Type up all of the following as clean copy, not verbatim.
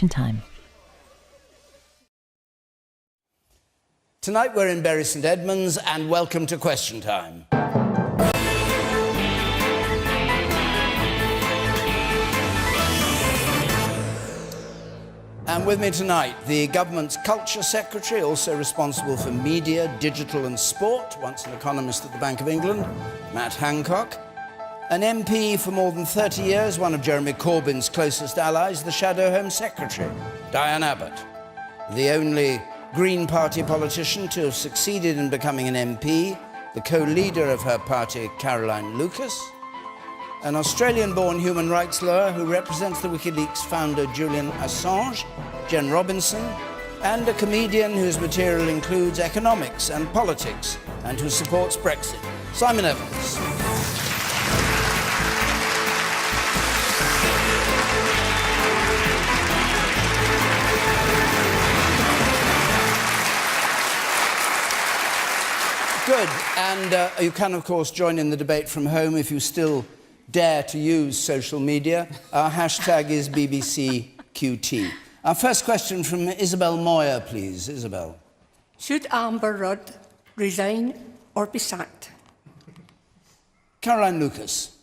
Question Time. Tonight we're in Bury St Edmunds, and welcome to Question Time. And with me tonight, the government's Culture Secretary, also responsible for media, digital and sport, once an economist at the Bank of England, Matt Hancock. An MP for more than 30 years, one of Jeremy Corbyn's closest allies, the Shadow Home Secretary, Diane Abbott. The only Green Party politician to have succeeded in becoming an MP, the co-leader of her party, Caroline Lucas. An Australian-born human rights lawyer who represents the WikiLeaks founder Julian Assange, Jen Robinson, and a comedian whose material includes economics and politics and who supports Brexit, Simon Evans. Good, and you can of course join in the debate from home if you still dare to use social media. Our hashtag is BBCQT. Our first question from Isabel Moyer, please. Isabel. Should Amber Rudd resign or be sacked? Caroline Lucas.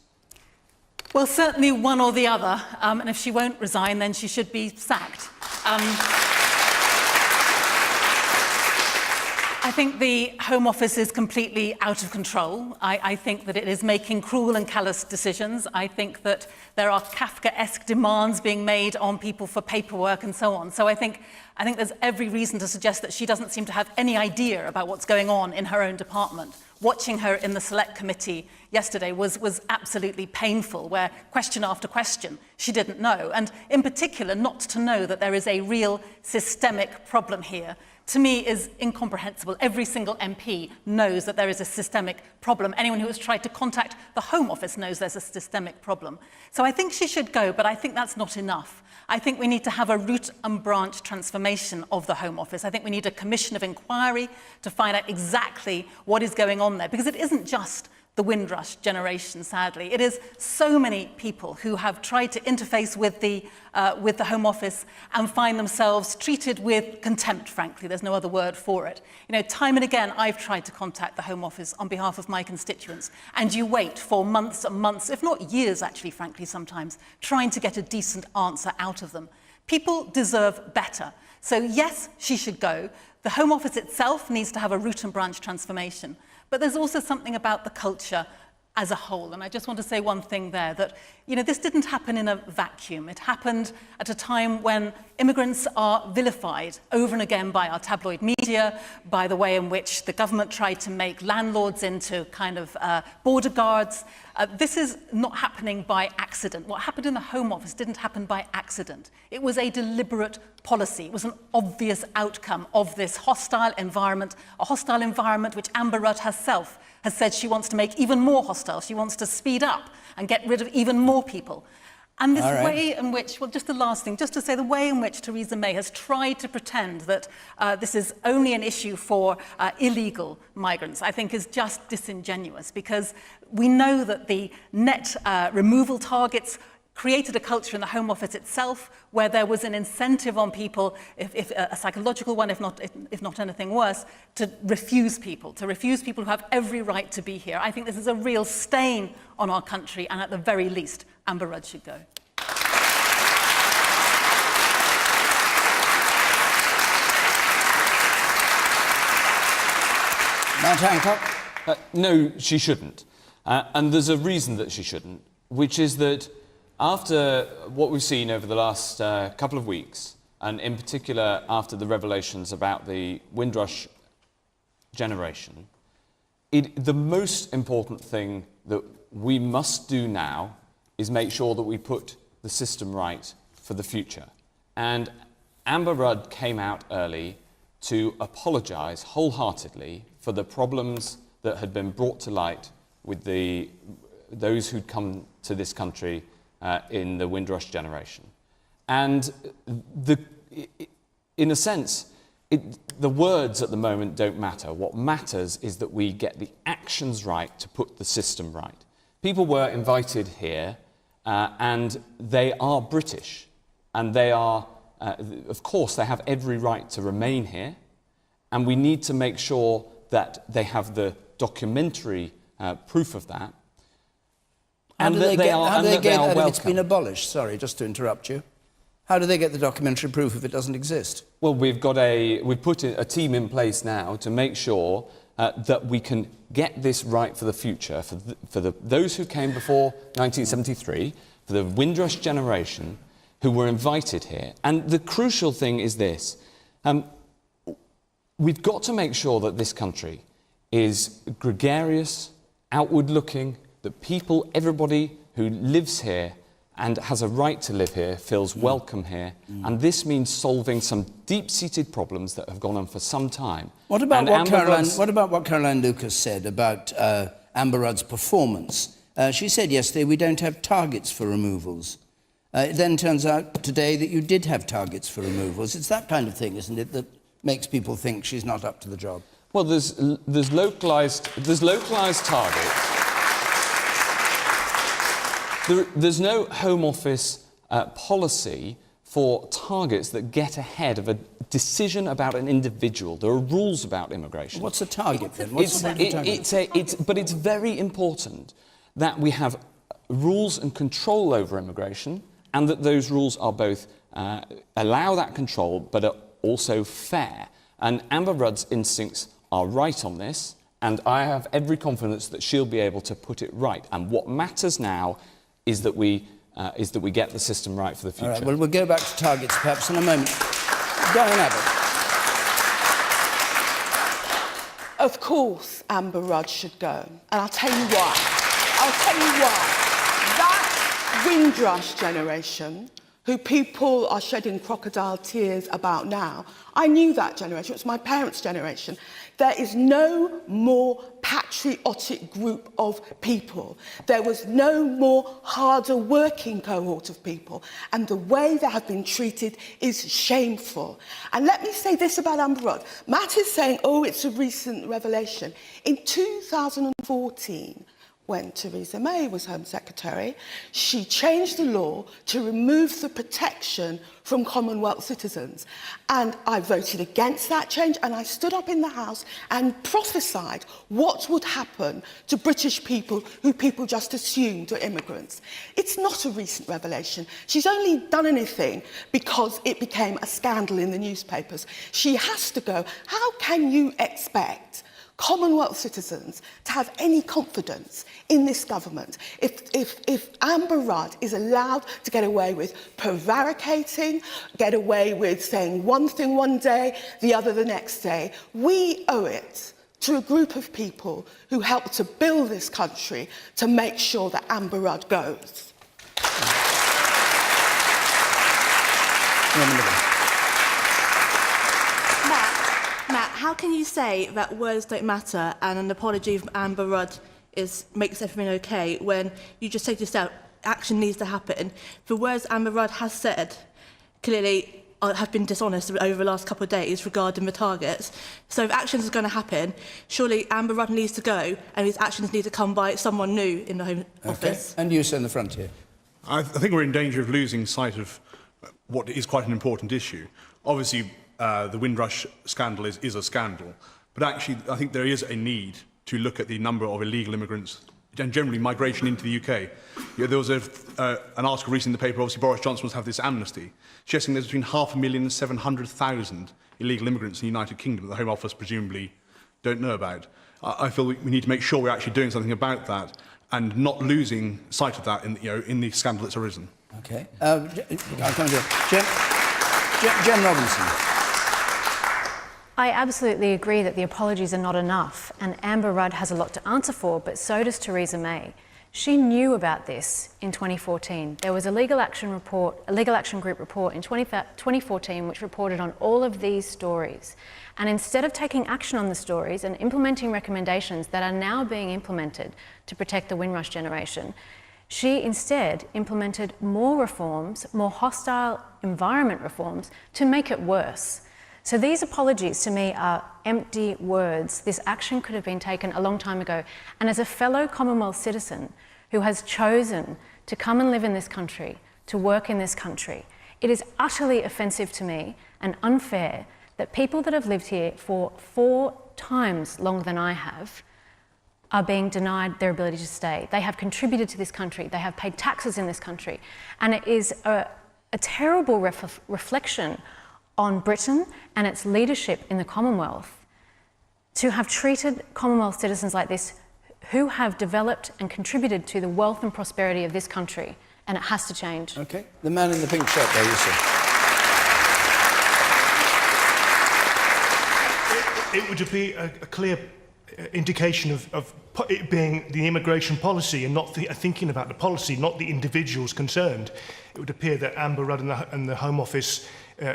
Well, certainly one or the other, and if she won't resign, then she should be sacked. I think the Home Office is completely out of control. I think that it is making cruel and callous decisions. I think that there are Kafkaesque demands being made on people for paperwork and so on. So I think there's every reason to suggest that she doesn't seem to have any idea about what's going on in her own department. Watching her in the Select Committee yesterday was absolutely painful, where question after question she didn't know, and in particular not to know that there is a real systemic problem here. To me, is incomprehensible. Every single MP knows that there is a systemic problem. Anyone who has tried to contact the Home Office knows there's a systemic problem. So I think she should go, but I think that's not enough. I think we need to have a root and branch transformation of the Home Office. I think we need a commission of inquiry to find out exactly what is going on there, because it isn't just the Windrush generation, sadly. It is so many people who have tried to interface with the Home Office and find themselves treated with contempt, frankly. There's no other word for it. You know, time and again, I've tried to contact the Home Office on behalf of my constituents, and you wait for months and months, if not years, actually, frankly, sometimes, trying to get a decent answer out of them. People deserve better. So yes, she should go. The Home Office itself needs to have a root and branch transformation. But there's also something about the culture as a whole. And I just want to say one thing there, that, you know, this didn't happen in a vacuum. It happened at a time when immigrants are vilified over and again by our tabloid media, by the way in which the government tried to make landlords into kind of border guards. This is not happening by accident. What happened in the Home Office didn't happen by accident. It was a deliberate policy. It was an obvious outcome of this hostile environment, a hostile environment which Amber Rudd herself has said she wants to make even more hostile. She wants to speed up and get rid of even more people. And this way in which, well, just the last thing, just to say the way in which Theresa May has tried to pretend that this is only an issue for illegal migrants, I think is just disingenuous, because we know that the net removal targets created a culture in the Home Office itself where there was an incentive on people, if a psychological one, if not anything worse, to refuse people who have every right to be here. I think this is a real stain on our country, and at the very least, Amber Rudd should go. Matt Hancock? No, she shouldn't. And there's a reason that she shouldn't, which is that after what we've seen over the last couple of weeks, and in particular after the revelations about the Windrush generation, the most important thing that we must do now is make sure that we put the system right for the future. And Amber Rudd came out early to apologise wholeheartedly for the problems that had been brought to light with those who'd come to this country in the Windrush generation. And in a sense, the words at the moment don't matter. What matters is that we get the actions right to put the system right. People were invited here, and they are British, and they are of course, they have every right to remain here, and we need to make sure that they have the documentary proof of that. How do they get that if it's welcome. been abolished? Sorry, just to interrupt you. How do they get the documentary proof if it doesn't exist? Well, we've put a team in place now to make sure that we can get this right for the future, for those who came before 1973, for the Windrush generation who were invited here. And the crucial thing is this. We've got to make sure that this country is gregarious, outward-looking, that people, everybody who lives here and has a right to live here feels welcome here. And this means solving some deep-seated problems that have gone on for some time. What about what Caroline Lucas said about Amber Rudd's performance? She said yesterday we don't have targets for removals. It then turns out today that you did have targets for removals. It's that kind of thing, isn't it, that makes people think she's not up to the job? Well, there's localised targets. There's no Home Office policy for targets that get ahead of a decision about an individual. There are rules about immigration. What's a target then? But it's very important that we have rules and control over immigration, and that those rules are both allow that control, but are also fair. And Amber Rudd's instincts are right on this, and I have every confidence that she'll be able to put it right. And what matters now is that we get the system right for the future. All right, well, we'll go back to targets perhaps in a moment. Diane Abbott. Of course, Amber Rudd should go, and I'll tell you why. That Windrush generation, who people are shedding crocodile tears about now, I knew that generation. It was my parents' generation. There is no more patriotic group of people. There was no more harder working cohort of people. And the way they have been treated is shameful. And let me say this about Amber Rudd. Matt is saying, oh, it's a recent revelation. In 2014, when Theresa May was Home Secretary, she changed the law to remove the protection from Commonwealth citizens. And I voted against that change, and I stood up in the House and prophesied what would happen to British people who people just assumed were immigrants. It's not a recent revelation. She's only done anything because it became a scandal in the newspapers. She has to go. How can you expect Commonwealth citizens to have any confidence in this government if Amber Rudd is allowed to get away with prevaricating, get away with saying one thing one day, the other the next day? We owe it to a group of people who helped to build this country to make sure that Amber Rudd goes. Matt, how can you say that words don't matter and an apology from Amber Rudd makes everything okay when you just say to yourself, action needs to happen? The words Amber Rudd has said clearly have been dishonest over the last couple of days regarding the targets. So if actions are going to happen, surely Amber Rudd needs to go, and these actions need to come by someone new in the Home Office. And you, sir, in the front here. I think we're in danger of losing sight of what is quite an important issue. Obviously, the Windrush scandal is a scandal, but actually I think there is a need to look at the number of illegal immigrants and generally migration into the UK. There was an article recently in the paper, obviously Boris Johnson wants to have this amnesty, suggesting there's between 500,000 and 700,000 illegal immigrants in the United Kingdom that the Home Office presumably don't know about. I feel we need to make sure we're actually doing something about that and not losing sight of that in the scandal that's arisen. OK. I'll come to you. Jen Robinson. I absolutely agree that the apologies are not enough, and Amber Rudd has a lot to answer for, but so does Theresa May. She knew about this in 2014. There was a legal action group report in 2014 which reported on all of these stories. And instead of taking action on the stories and implementing recommendations that are now being implemented to protect the Windrush generation, she instead implemented more reforms, more hostile environment reforms, to make it worse. So these apologies to me are empty words. This action could have been taken a long time ago. And as a fellow Commonwealth citizen who has chosen to come and live in this country, to work in this country, It is utterly offensive to me and unfair that people that have lived here for 4 times longer than I have are being denied their ability to stay. They have contributed to this country, they have paid taxes in this country, and it is a terrible reflection on Britain and its leadership in the Commonwealth to have treated Commonwealth citizens like this who have developed and contributed to the wealth and prosperity of this country, and it has to change. Okay. The man in the pink shirt there, you see. It would be a clear indication of it being the immigration policy and not thinking about the policy, not the individuals concerned. It would appear that Amber Rudd and the Home Office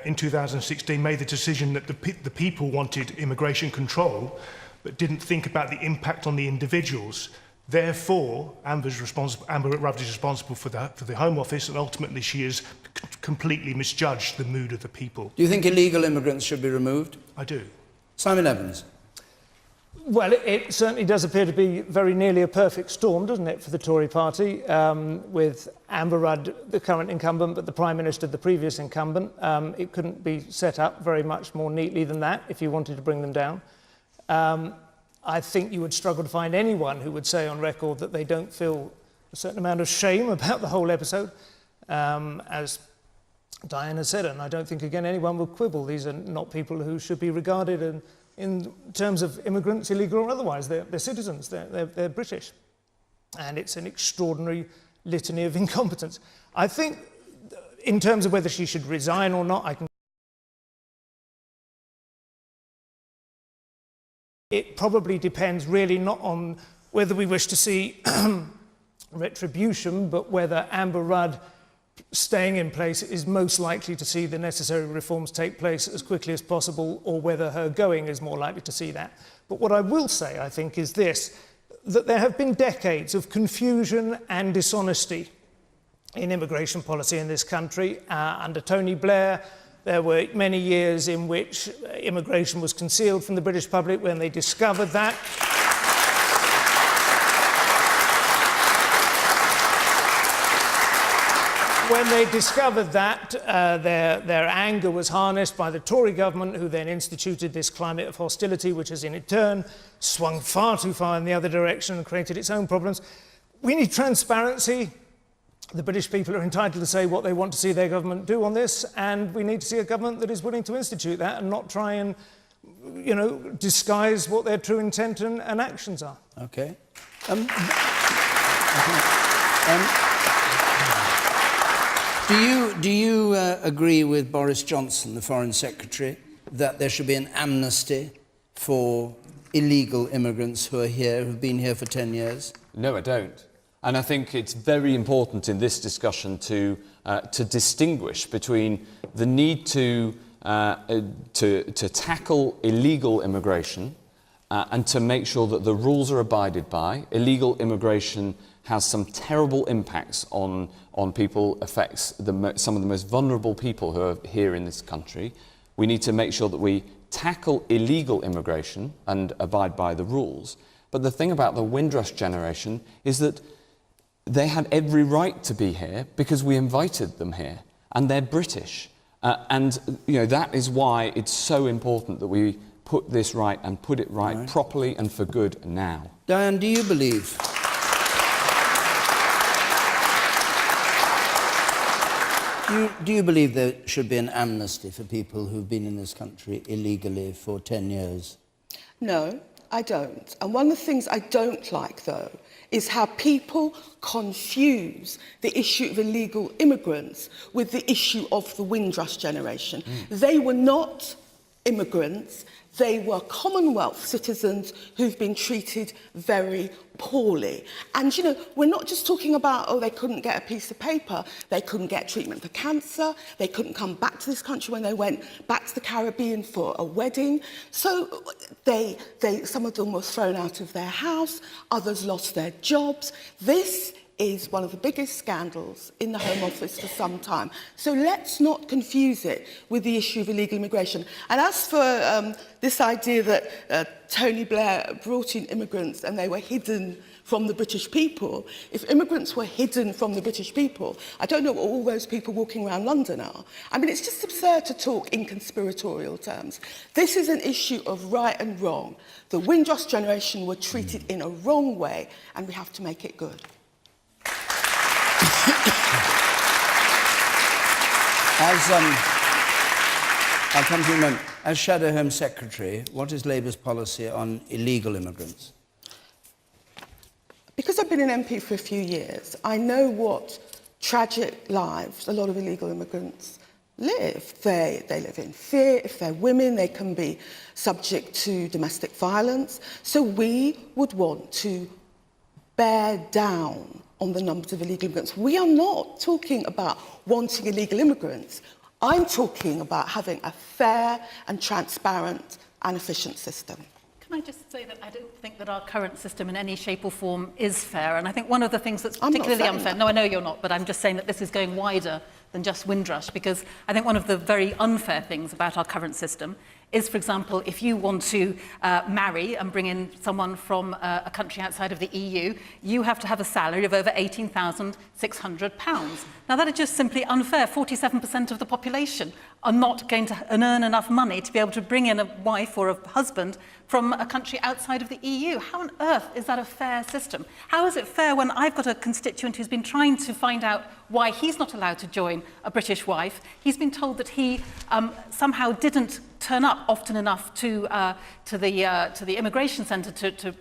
in 2016 made the decision that the people wanted immigration control, but didn't think about the impact on the individuals. Therefore, Amber Rudd is responsible for the Home Office, and ultimately she has completely misjudged the mood of the people. Do you think illegal immigrants should be removed? I do. Simon Evans. Well, it certainly does appear to be very nearly a perfect storm, doesn't it, for the Tory party, with Amber Rudd, the current incumbent, but the Prime Minister, the previous incumbent. It couldn't be set up very much more neatly than that if you wanted to bring them down. I think you would struggle to find anyone who would say on record that they don't feel a certain amount of shame about the whole episode, as Diana said, and I don't think, again, anyone will quibble. These are not people who should be regarded in terms of immigrants, illegal or otherwise. They're citizens, they're British. And it's an extraordinary litany of incompetence. I think, in terms of whether she should resign or not, it probably depends really not on whether we wish to see retribution, but whether Amber Rudd staying in place is most likely to see the necessary reforms take place as quickly as possible, or whether her going is more likely to see that. But what I will say, I think, is this, that there have been decades of confusion and dishonesty in immigration policy in this country. Under Tony Blair, there were many years in which immigration was concealed from the British public. When they discovered that, their anger was harnessed by the Tory government, who then instituted this climate of hostility, which has in turn swung far too far in the other direction and created its own problems. We need transparency. The British people are entitled to say what they want to see their government do on this, and we need to see a government that is willing to institute that and not try and, disguise what their true intent and actions are. Okay. Do you agree with Boris Johnson, the Foreign Secretary, that there should be an amnesty for illegal immigrants who are here, who've been here for 10 years? No, I don't. And I think it's very important in this discussion to distinguish between the need to tackle illegal immigration and to make sure that the rules are abided by. Illegal immigration has some terrible impacts on people, affects some of the most vulnerable people who are here in this country. We need to make sure that we tackle illegal immigration and abide by the rules. But the thing about the Windrush generation is that they had every right to be here because we invited them here, and they're British. That is why it's so important that we put this right and put it right properly and for good now. Diane, do you believe? Do you believe there should be an amnesty for people who've been in this country illegally for 10 years? No, I don't. And one of the things I don't like, though, is how people confuse the issue of illegal immigrants with the issue of the Windrush generation. They were not immigrants. They were Commonwealth citizens who've been treated very poorly. And, we're not just talking about, they couldn't get a piece of paper, they couldn't get treatment for cancer, they couldn't come back to this country when they went back to the Caribbean for a wedding. So some of them were thrown out of their house, others lost their jobs. This is one of the biggest scandals in the Home Office for some time. So let's not confuse it with the issue of illegal immigration. And as for this idea that Tony Blair brought in immigrants and they were hidden from the British people, if immigrants were hidden from the British people, I don't know what all those people walking around London are. I mean, it's just absurd to talk in conspiratorial terms. This is an issue of right and wrong. The Windrush generation were treated in a wrong way, and we have to make it good. I'll come to you in a moment. As Shadow Home Secretary, what is Labour's policy on illegal immigrants? Because I've been an MP for a few years, I know what tragic lives a lot of illegal immigrants live. They live in fear. If they're women, they can be subject to domestic violence. So we would want to bear down on the numbers of illegal immigrants. We are not talking about wanting illegal immigrants. I'm talking about having a fair and transparent and efficient system. Can I just say that I don't think that our current system in any shape or form is fair. And I think one of the things that's I'm not particularly saying unfair... that. No, I know you're not, but I'm just saying that this is going wider than just Windrush, because I think one of the very unfair things about our current system is, for example, if you want to marry and bring in someone from a country outside of the EU, you have to have a salary of over £18,600. Now, that is just simply unfair. 47% of the population are not going to earn enough money to be able to bring in a wife or a husband from a country outside of the EU. How on earth is that a fair system? How is it fair when I've got a constituent who's been trying to find out why he's not allowed to join a British wife? He's been told that he somehow didn't turn up often enough to the immigration centre to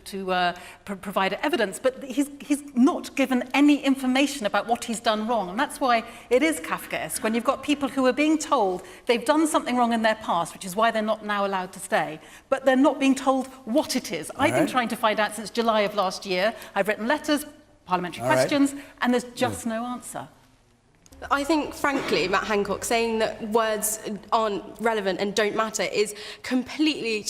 provide evidence, but he's not given any information about what he's done wrong. And that's why it is Kafkaesque when you've got people who are being told they've done something wrong in their past, which is why they're not now allowed to stay, but they're not being told what it is. I've been trying to find out since July of last year. I've written letters, parliamentary questions, and there's just no answer. I think, frankly, Matt Hancock saying that words aren't relevant and don't matter is completely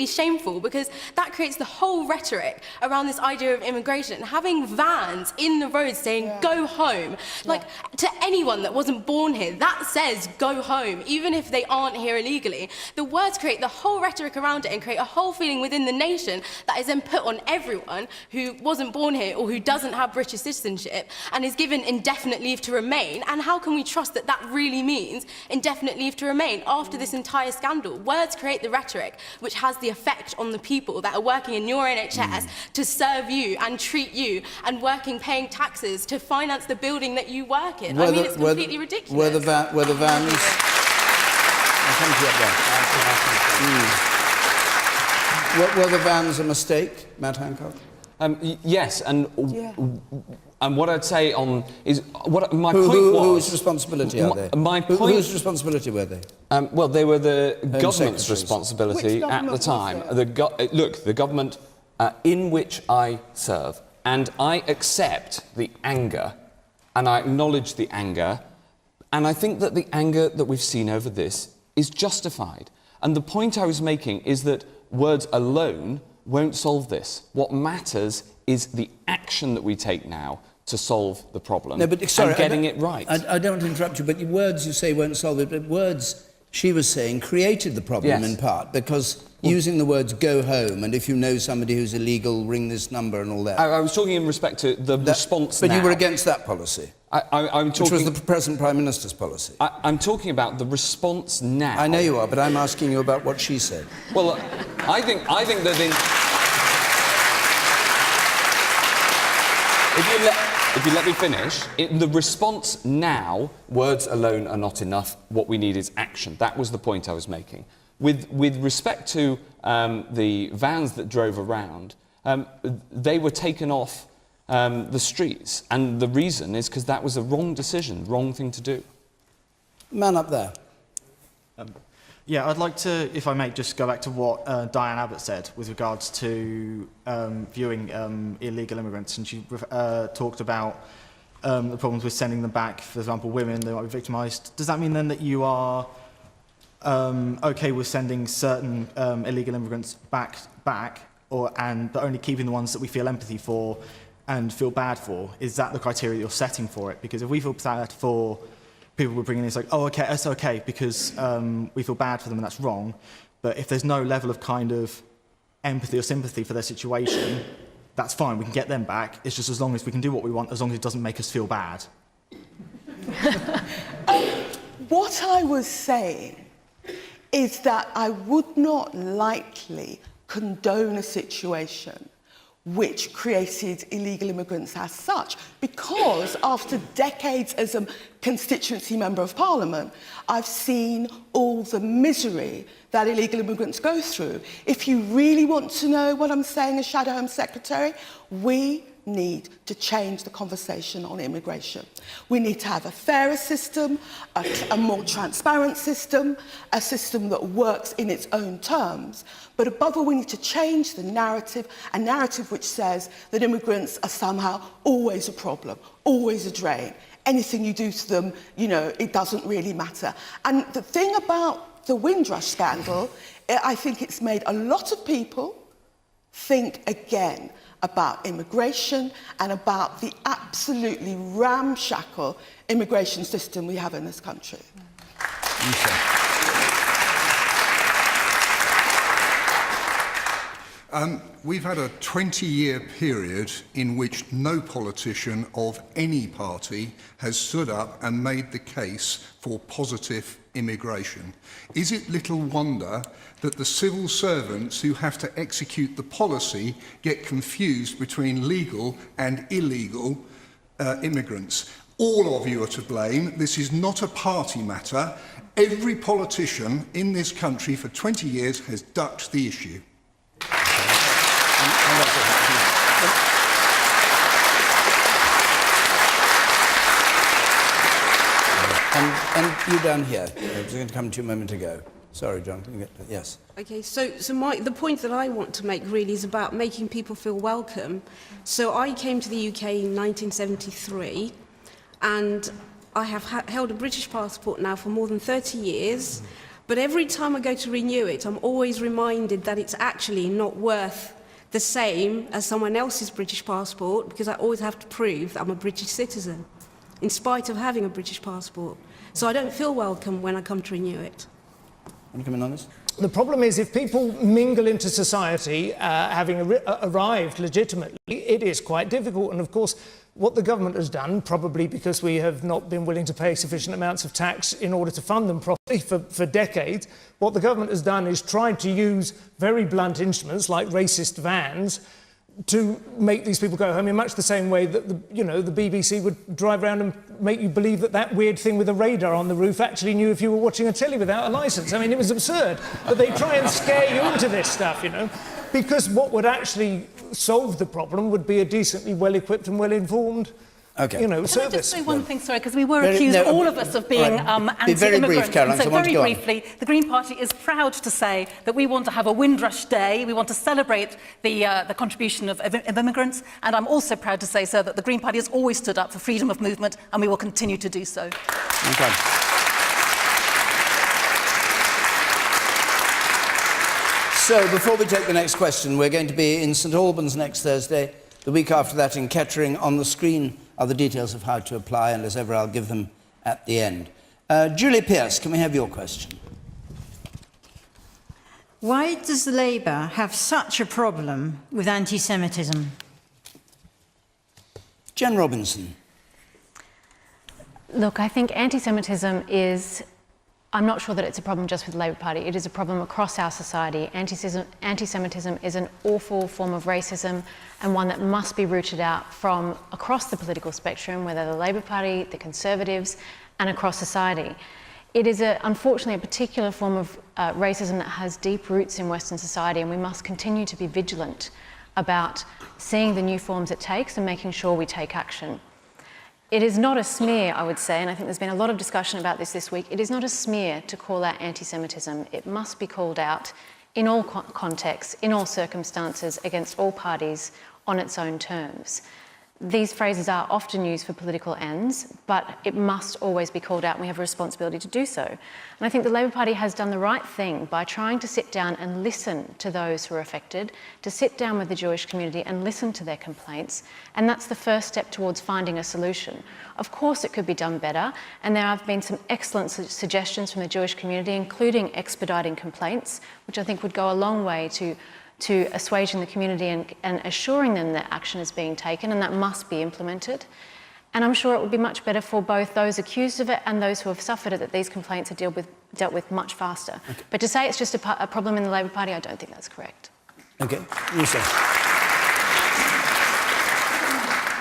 shameful, because that creates the whole rhetoric around this idea of immigration. Having vans in the road saying, go home, like, to anyone that wasn't born here, that says go home, even if they aren't here illegally. The words create the whole rhetoric around it and create a whole feeling within the nation that is then put on everyone who wasn't born here or who doesn't have British citizenship and is given indefinite leave to remain. And how can we trust that that really means indefinite leave to remain after this entire scandal? Words create the rhetoric, which has the effect on the people that are working in your NHS to serve you and treat you, and working, paying taxes to finance the building that you work in. I mean, it's completely ridiculous. Were the vans... I'll come to you up there. Were the vans a mistake, Matt Hancock? Yes, and what I'd say on is what my point was. Whose responsibility are they? My point. Whose responsibility were they? Well, they were the government's Secretaries. responsibility at the time. The government in which I serve, and I accept the anger, and I acknowledge the anger, and I think that the anger that we've seen over this is justified. And the point I was making is that words alone won't solve this. What matters is the action that we take now to solve the problem, no, but, sorry, and getting it right. I don't want to interrupt you, but your words you say won't solve it, but words, she was saying, created the problem in part, because using the words go home, and if you know somebody who's illegal, ring this number and all that. I was talking in respect to the response but now. you were against that policy, I'm talking, which was the present Prime Minister's policy. I'm talking about the response now. I know you are, but I'm asking you about what she said. Well, I think that if you let me finish, the response now, words alone are not enough. What we need is action. That was the point I was making. With respect to the vans that drove around, they were taken off the streets, and the reason is because that was a wrong decision, wrong thing to do. Man up there. Yeah, I'd like to, if I may, just go back to what Diane Abbott said with regards to viewing illegal immigrants, and she talked about the problems with sending them back. For example, women, they might be victimised. Does that mean then that you are okay with sending certain illegal immigrants back, but only keeping the ones that we feel empathy for and feel bad for? Is that the criteria you're setting for it? Because if we feel bad for people we're bringing in, it's like, oh, okay, that's okay, because we feel bad for them and that's wrong. But if there's no level of kind of empathy or sympathy for their situation, that's fine, we can get them back. It's just as long as we can do what we want, as long as it doesn't make us feel bad. What I was saying is that I would not lightly condone a situation which created illegal immigrants as such, because after decades as a constituency member of parliament, I've seen all the misery that illegal immigrants go through. If you really want to know what I'm saying as Shadow Home Secretary, we need to change the conversation on immigration. We need to have a fairer system, a more transparent system, a system that works in its own terms. But above all, we need to change the narrative, a narrative which says that immigrants are somehow always a problem, always a drain. Anything you do to them, you know, it doesn't really matter. And the thing about the Windrush scandal, I think it's made a lot of people think again about immigration and about the absolutely ramshackle immigration system we have in this country. We've had a 20-year period in which no politician of any party has stood up and made the case for positive immigration. Is it little wonder that the civil servants who have to execute the policy get confused between legal and illegal immigrants? All of you are to blame. This is not a party matter. Every politician in this country for 20 years has ducked the issue. And you down here. I was going to come to you a moment ago. Sorry, John. Can you get to, yes. Okay, so the point that I want to make really is about making people feel welcome. So I came to the UK in 1973, and I have held a British passport now for more than 30 years. But every time I go to renew it, I'm always reminded that it's actually not worth the same as someone else's British passport, because I always have to prove that I'm a British citizen, in spite of having a British passport. So I don't feel welcome when I come to renew it. Want to come in on this? The problem is, if people mingle into society, having arrived legitimately, it is quite difficult. And of course, what the government has done, probably because we have not been willing to pay sufficient amounts of tax in order to fund them properly for decades, what the government has done is tried to use very blunt instruments like racist vans to make these people go home in much the same way that the BBC would drive around and make you believe that that weird thing with a radar on the roof actually knew if you were watching a telly without a licence. I mean, it was absurd. But they try and scare you into this stuff, you know, because what would actually solve the problem would be a decently well-equipped and well-informed service. Can I just say one thing, sorry, because we were accused, all of us, of being anti-immigrant. Be very brief, Caroline, so very briefly, the Green Party is proud to say that we want to have a Windrush Day. We want to celebrate the contribution of immigrants. And I'm also proud to say, sir, that the Green Party has always stood up for freedom of movement, and we will continue to do so. Okay. So, before we take the next question, we're going to be in St Albans next Thursday. The week after that in Kettering. On the screen are the details of how to apply, and as ever, I'll give them at the end. Julie Pearce, can we have your question? Why does Labour have such a problem with anti-Semitism? Jen Robinson. Look, I think anti-Semitism is... I'm not sure that it's a problem just with the Labour Party. It is a problem across our society. Anti-Semitism is an awful form of racism, and one that must be rooted out from across the political spectrum, whether the Labour Party, the Conservatives, and across society. It is, unfortunately, a particular form of racism that has deep roots in Western society, and we must continue to be vigilant about seeing the new forms it takes and making sure we take action. It is not a smear, I would say, and I think there's been a lot of discussion about this week. It is not a smear to call out anti-Semitism. It must be called out in all contexts, in all circumstances, against all parties, on its own terms. These phrases are often used for political ends, but it must always be called out, and we have a responsibility to do so. And I think the Labour Party has done the right thing by trying to sit down and listen to those who are affected, to sit down with the Jewish community and listen to their complaints, and that's the first step towards finding a solution. Of course it could be done better, and there have been some excellent suggestions from the Jewish community, including expediting complaints, which I think would go a long way to to assuaging the community and assuring them that action is being taken and that must be implemented. And I'm sure it would be much better for both those accused of it and those who have suffered it that these complaints are dealt with much faster. Okay. But to say it's just a problem in the Labor Party, I don't think that's correct. Okay, you say.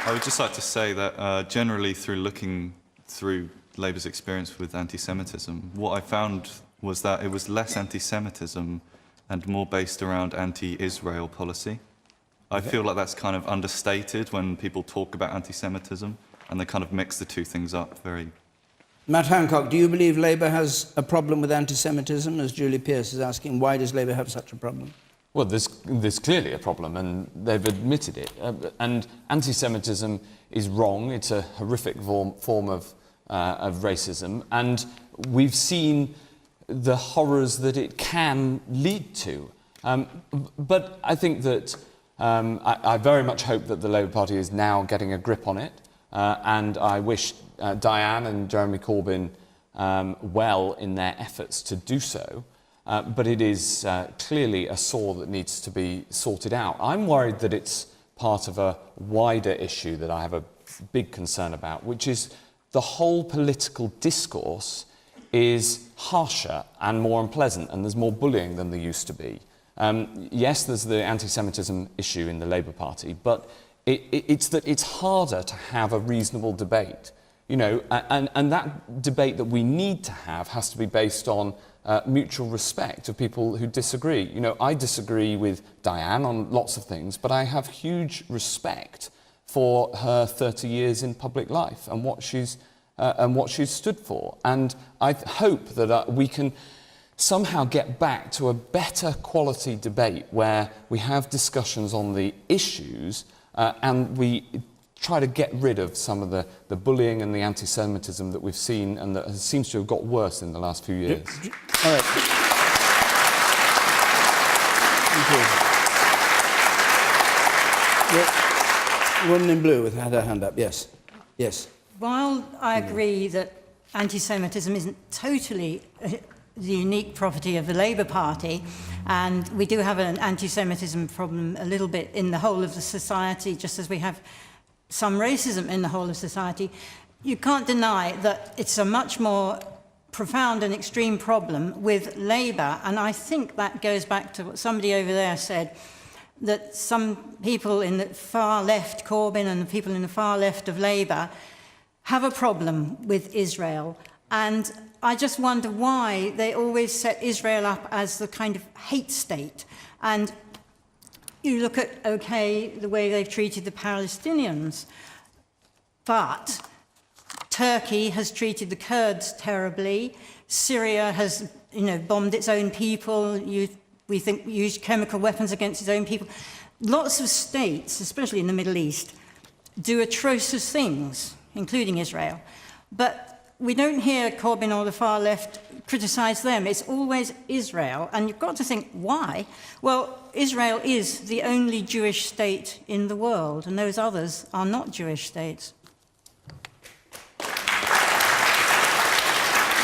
I would just like to say that generally through looking through Labour's experience with anti-Semitism, what I found was that it was less anti-Semitism and more based around anti-Israel policy. I feel like that's kind of understated when people talk about anti-Semitism, and they kind of mix the two things up very... Matt Hancock, do you believe Labour has a problem with anti-Semitism, as Julie Pearce is asking? Why does Labour have such a problem? Well, there's clearly a problem, and they've admitted it. And anti-Semitism is wrong. It's a horrific form of racism, and we've seen the horrors that it can lead to. But I think that I very much hope that the Labour Party is now getting a grip on it, and I wish Diane and Jeremy Corbyn well in their efforts to do so. But it is clearly a sore that needs to be sorted out. I'm worried that it's part of a wider issue that I have a big concern about, which is the whole political discourse is harsher and more unpleasant, and there's more bullying than there used to be. Yes, there's the anti-Semitism issue in the Labour Party, but it's that it's harder to have a reasonable debate. You know, and that debate that we need to have has to be based on mutual respect of people who disagree. You know, I disagree with Diane on lots of things, but I have huge respect for her 30 years in public life and what she's stood for. And I hope that we can somehow get back to a better quality debate where we have discussions on the issues and we try to get rid of some of the bullying and the anti-Semitism that we've seen and that seems to have got worse in the last few years. All right. The woman in blue had her hand up. Yes. Yes. While I agree that anti-Semitism isn't totally the unique property of the Labour Party, and we do have an anti-Semitism problem a little bit in the whole of the society, just as we have some racism in the whole of society, you can't deny that it's a much more profound and extreme problem with Labour. And I think that goes back to what somebody over there said, that some people in the far left, Corbyn, and the people in the far left of Labour have a problem with Israel. And I just wonder why they always set Israel up as the kind of hate state. And you look at, OK, the way they've treated the Palestinians, but Turkey has treated the Kurds terribly. Syria has, bombed its own people. We think used chemical weapons against its own people. Lots of states, especially in the Middle East, do atrocious things, including Israel. But we don't hear Corbyn or the far left criticise them. It's always Israel. And you've got to think, why? Well, Israel is the only Jewish state in the world, and those others are not Jewish states.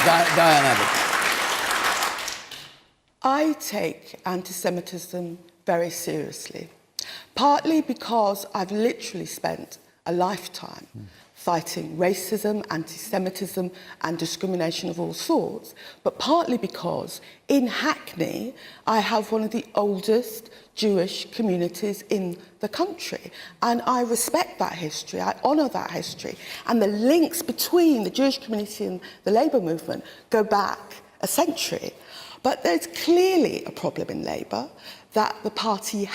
Diane Abbott. I take anti-Semitism very seriously, partly because I've literally spent a lifetime fighting racism, anti-Semitism and discrimination of all sorts, but partly because in Hackney I have one of the oldest Jewish communities in the country, and I respect that history, I honour that history, and the links between the Jewish community and the Labour movement go back a century. But there's clearly a problem in Labour that the party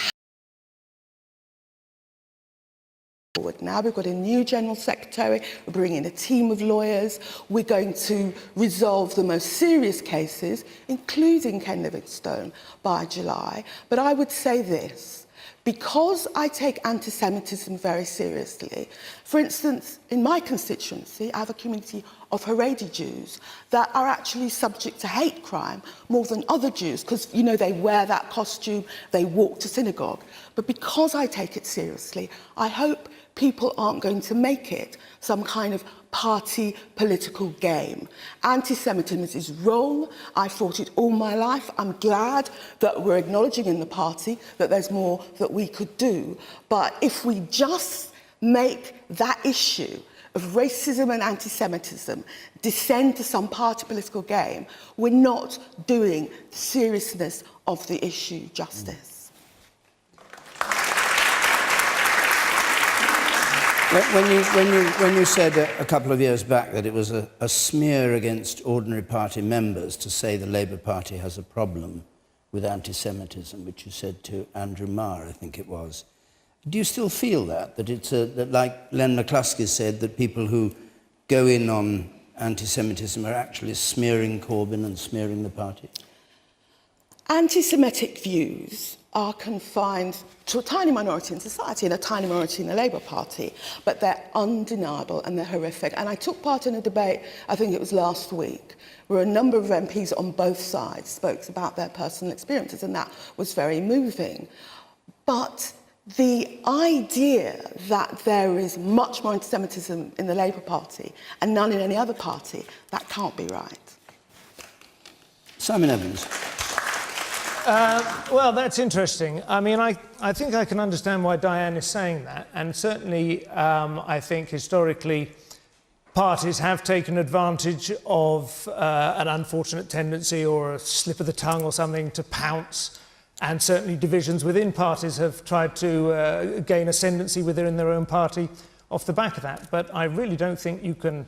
forward. Now we've got a new General Secretary, we're bringing a team of lawyers, we're going to resolve the most serious cases, including Ken Livingstone, by July. But I would say this, because I take anti-Semitism very seriously, for instance, in my constituency, I have a community of Haredi Jews that are actually subject to hate crime more than other Jews, because, they wear that costume, they walk to synagogue. But because I take it seriously, I hope people aren't going to make it some kind of party political game. Anti-Semitism is wrong. I fought it all my life. I'm glad that we're acknowledging in the party that there's more that we could do. But if we just make that issue of racism and anti-Semitism descend to some party political game, we're not doing the seriousness of the issue justice. When you said a couple of years back that it was a smear against ordinary party members to say the Labour Party has a problem with anti-Semitism, which you said to Andrew Marr, I think it was, do you still feel that it's that, like Len McCluskey said, that people who go in on anti-Semitism are actually smearing Corbyn and smearing the party? Anti-Semitic views are confined to a tiny minority in society and a tiny minority in the Labour Party, but they're undeniable and they're horrific. And I took part in a debate, I think it was last week, where a number of MPs on both sides spoke about their personal experiences, and that was very moving. But the idea that there is much more anti-Semitism in the Labour Party and none in any other party, that can't be right. Simon Evans. Well, that's interesting. I mean, I think I can understand why Diane is saying that. And certainly, I think historically, parties have taken advantage of an unfortunate tendency or a slip of the tongue or something to pounce. And certainly divisions within parties have tried to gain ascendancy within their own party off the back of that. But I really don't think you can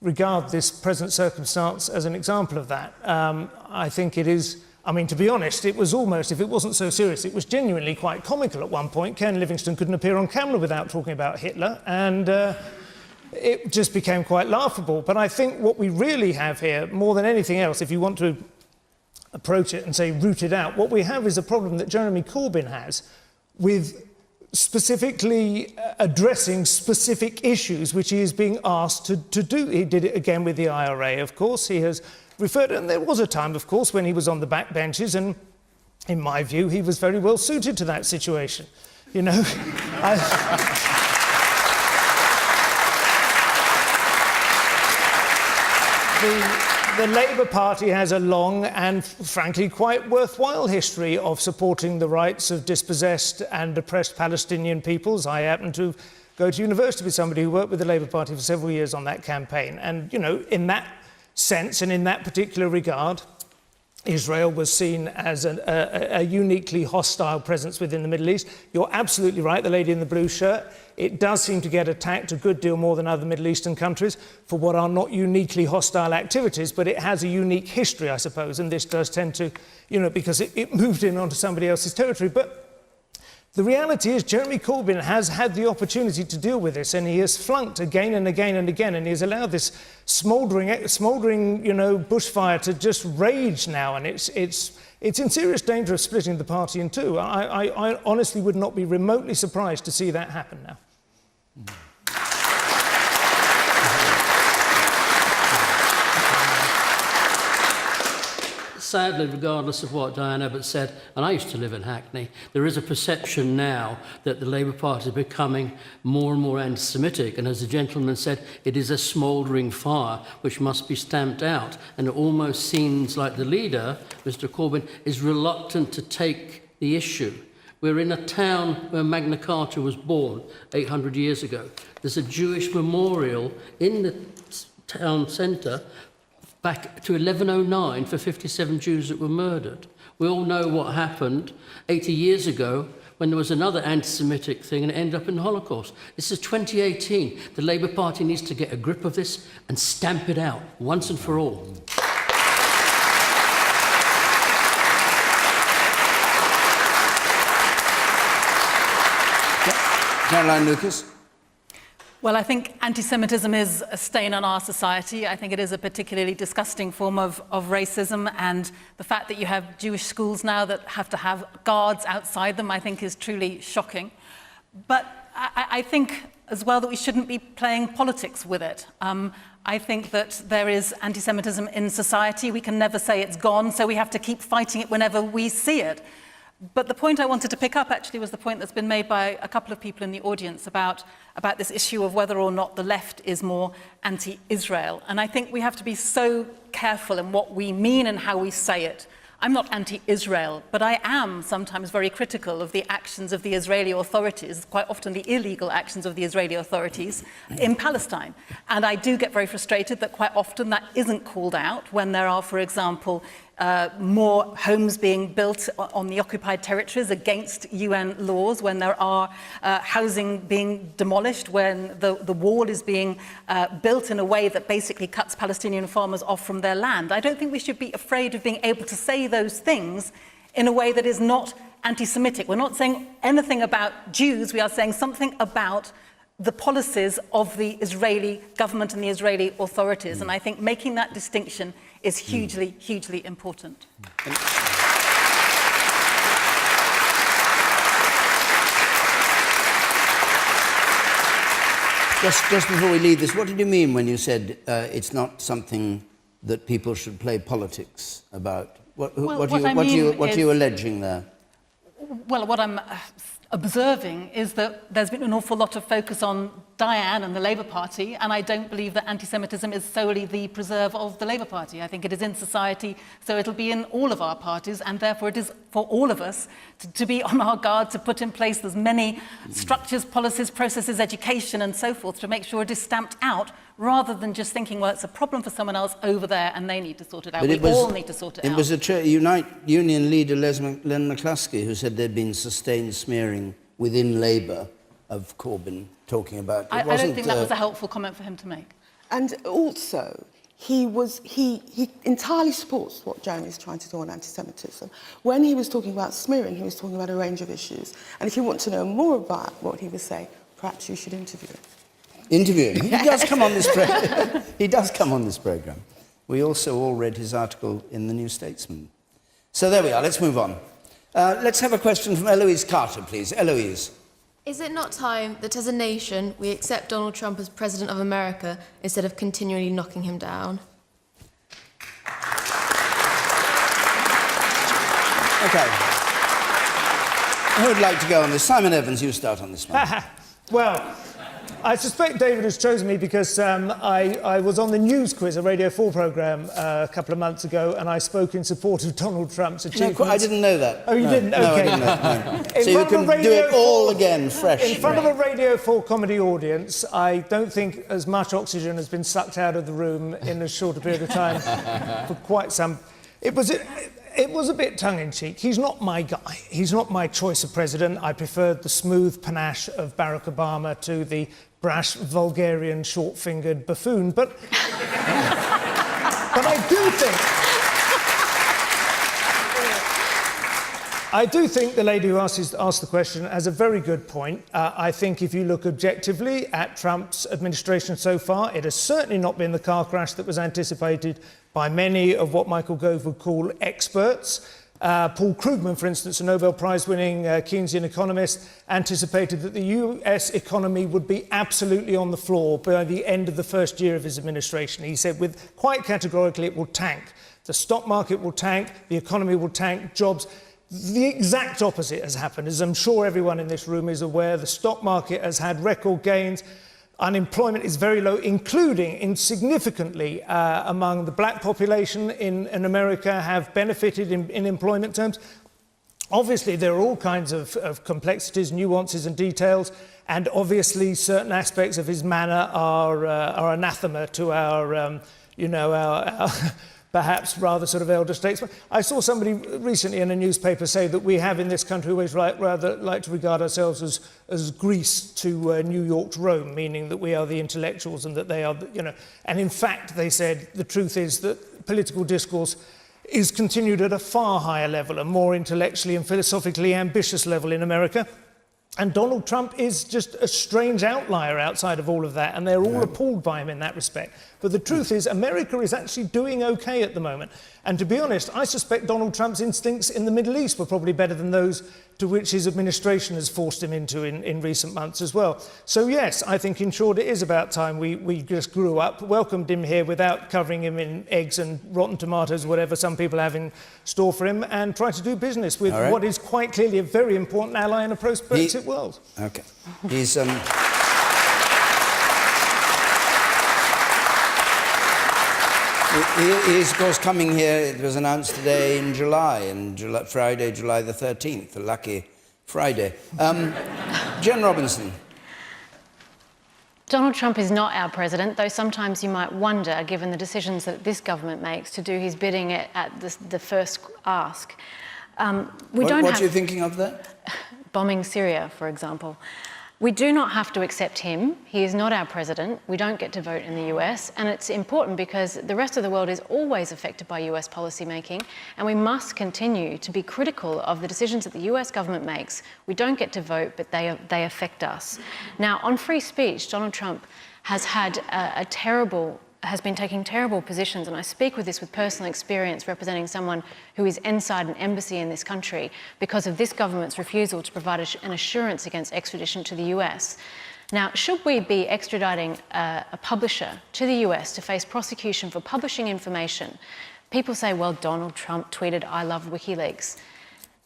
regard this present circumstance as an example of that. I think it is... I mean, to be honest, it was almost, if it wasn't so serious, it was genuinely quite comical at one point. Ken Livingstone couldn't appear on camera without talking about Hitler, and it just became quite laughable. But I think what we really have here, more than anything else, if you want to approach it and say root it out, what we have is a problem that Jeremy Corbyn has with specifically addressing specific issues which he is being asked to do. He did it again with the IRA, of course. He has referred, and there was a time, of course, when he was on the backbenches, and in my view, he was very well suited to that situation. You know, the Labour Party has a long and, frankly, quite worthwhile history of supporting the rights of dispossessed and oppressed Palestinian peoples. I happen to go to university with somebody who worked with the Labour Party for several years on that campaign, and, you know, in that sense and in that particular regard, Israel was seen as a uniquely hostile presence within the Middle East. You're absolutely right, the lady in the blue shirt. It does seem to get attacked a good deal more than other Middle Eastern countries for what are not uniquely hostile activities, but it has a unique history, I suppose, and this does tend to, you know, because it moved in onto somebody else's territory. But the reality is Jeremy Corbyn has had the opportunity to deal with this, and he has flunked again and again and again, and he has allowed this smouldering, you know, bushfire to just rage now, and it's in serious danger of splitting the party in two. I honestly would not be remotely surprised to see that happen now. Sadly, regardless of what Diane Abbott said, and I used to live in Hackney, there is a perception now that the Labour Party is becoming more and more anti-Semitic, and as the gentleman said, it is a smouldering fire which must be stamped out, and it almost seems like the leader, Mr Corbyn, is reluctant to take the issue. We're in a town where Magna Carta was born 800 years ago. There's a Jewish memorial in the town centre back to 1109 for 57 Jews that were murdered. We all know what happened 80 years ago when there was another anti-Semitic thing and it ended up in the Holocaust. This is 2018. The Labour Party needs to get a grip of this and stamp it out once and for all. Caroline Lucas. Well, I think anti-Semitism is a stain on our society. I think it is a particularly disgusting form of racism, and the fact that you have Jewish schools now that have to have guards outside them, I think is truly shocking. But I think as well that we shouldn't be playing politics with it. I think that there is anti-Semitism in society. We can never say it's gone, so we have to keep fighting it whenever we see it. But the point I wanted to pick up actually was the point that's been made by a couple of people in the audience about this issue of whether or not the left is more anti-Israel. And I think we have to be so careful in what we mean and how we say it. I'm not anti-Israel, but I am sometimes very critical of the actions of the Israeli authorities, quite often the illegal actions of the Israeli authorities in Palestine. And I do get very frustrated that quite often that isn't called out when there are, for example, more homes being built on the occupied territories against UN laws, when there are housing being demolished, when the wall is being built in a way that basically cuts Palestinian farmers off from their land. I don't think we should be afraid of being able to say those things in a way that is not anti-Semitic. We're not saying anything about Jews, we are saying something about the policies of the Israeli government and the Israeli authorities. And I think making that distinction is hugely, hugely important. Just before we leave this, what did you mean when you said it's not something that people should play politics about? What are you alleging there? Well, what I'm observing is that there's been an awful lot of focus on Diane and the Labour Party, and I don't believe that anti-Semitism is solely the preserve of the Labour Party. I think it is in society, so it'll be in all of our parties, and therefore it is for all of us to be on our guard, to put in place as many structures, policies, processes, education and so forth to make sure it is stamped out, rather than just thinking, well, it's a problem for someone else over there and they need to sort it out. We all need to sort it out. It was a Union leader, Len McCluskey, who said there'd been sustained smearing within Labour of Corbyn talking about... I don't think that was a helpful comment for him to make. And also, he entirely supports what Jeremy's trying to do on anti-Semitism. When he was talking about smearing, he was talking about a range of issues. And if you want to know more about what he was saying, perhaps you should interview him. Interview him? He does come on this programme. He does come on this programme. We also all read his article in the New Statesman. So there we are. Let's move on. Let's have a question from Eloise Carter, please. Eloise. Is it not time that as a nation we accept Donald Trump as President of America instead of continually knocking him down? OK. Who would like to go on this? Simon Evans, you start on this one. Well, I suspect David has chosen me because I was on the News Quiz, a Radio 4 programme, a couple of months ago, and I spoke in support of Donald Trump's achievements. No, I didn't know that. Oh, you didn't? No, OK. I didn't know, no. So you can do it all again, fresh. In front of a Radio 4 comedy audience, I don't think as much oxygen has been sucked out of the room in as short a period of time for quite some... It was a bit tongue-in-cheek. He's not my guy. He's not my choice of president. I preferred the smooth panache of Barack Obama to the brash, vulgarian, short-fingered buffoon. But I do think the lady who asked the question has a very good point. I think if you look objectively at Trump's administration so far, it has certainly not been the car crash that was anticipated by many of what Michael Gove would call experts. Paul Krugman, for instance, a Nobel Prize-winning Keynesian economist, anticipated that the US economy would be absolutely on the floor by the end of the first year of his administration. He said, quite categorically, it will tank. The stock market will tank, the economy will tank, jobs... The exact opposite has happened, as I'm sure everyone in this room is aware. The stock market has had record gains. Unemployment is very low, including insignificantly among the black population in America have benefited in employment terms. Obviously, there are all kinds of complexities, nuances and details, and obviously certain aspects of his manner are anathema to our perhaps rather sort of elder statesman. I saw somebody recently in a newspaper say that we have in this country always rather like to regard ourselves as Greece to New York to Rome, meaning that we are the intellectuals and that they are, And in fact, they said, the truth is that political discourse is continued at a far higher level, a more intellectually and philosophically ambitious level in America. And Donald Trump is just a strange outlier outside of all of that, and they're all appalled by him in that respect. But the truth is, America is actually doing okay at the moment. And to be honest, I suspect Donald Trump's instincts in the Middle East were probably better than those to which his administration has forced him into in recent months as well. So yes, I think in short it is about time we just grew up, welcomed him here without covering him in eggs and rotten tomatoes, whatever some people have in store for him, and try to do business with what is quite clearly a very important ally in a post-Brexit world. OK. He's... He is, of course, coming here. It was announced today in July, Friday, July the 13th, a lucky Friday. Jen Robinson. Donald Trump is not our president, though sometimes you might wonder, given the decisions that this government makes, to do his bidding at the first ask. What are you thinking of there? Bombing Syria, for example. We do not have to accept him. He is not our president. We don't get to vote in the US. And it's important because the rest of the world is always affected by US policymaking, and we must continue to be critical of the decisions that the US government makes. We don't get to vote, but they affect us. Now, on free speech, Donald Trump has had has been taking terrible positions, and I speak with this with personal experience representing someone who is inside an embassy in this country because of this government's refusal to provide an assurance against extradition to the US. Now, should we be extraditing a publisher to the US to face prosecution for publishing information? People say, well, Donald Trump tweeted, "I love WikiLeaks."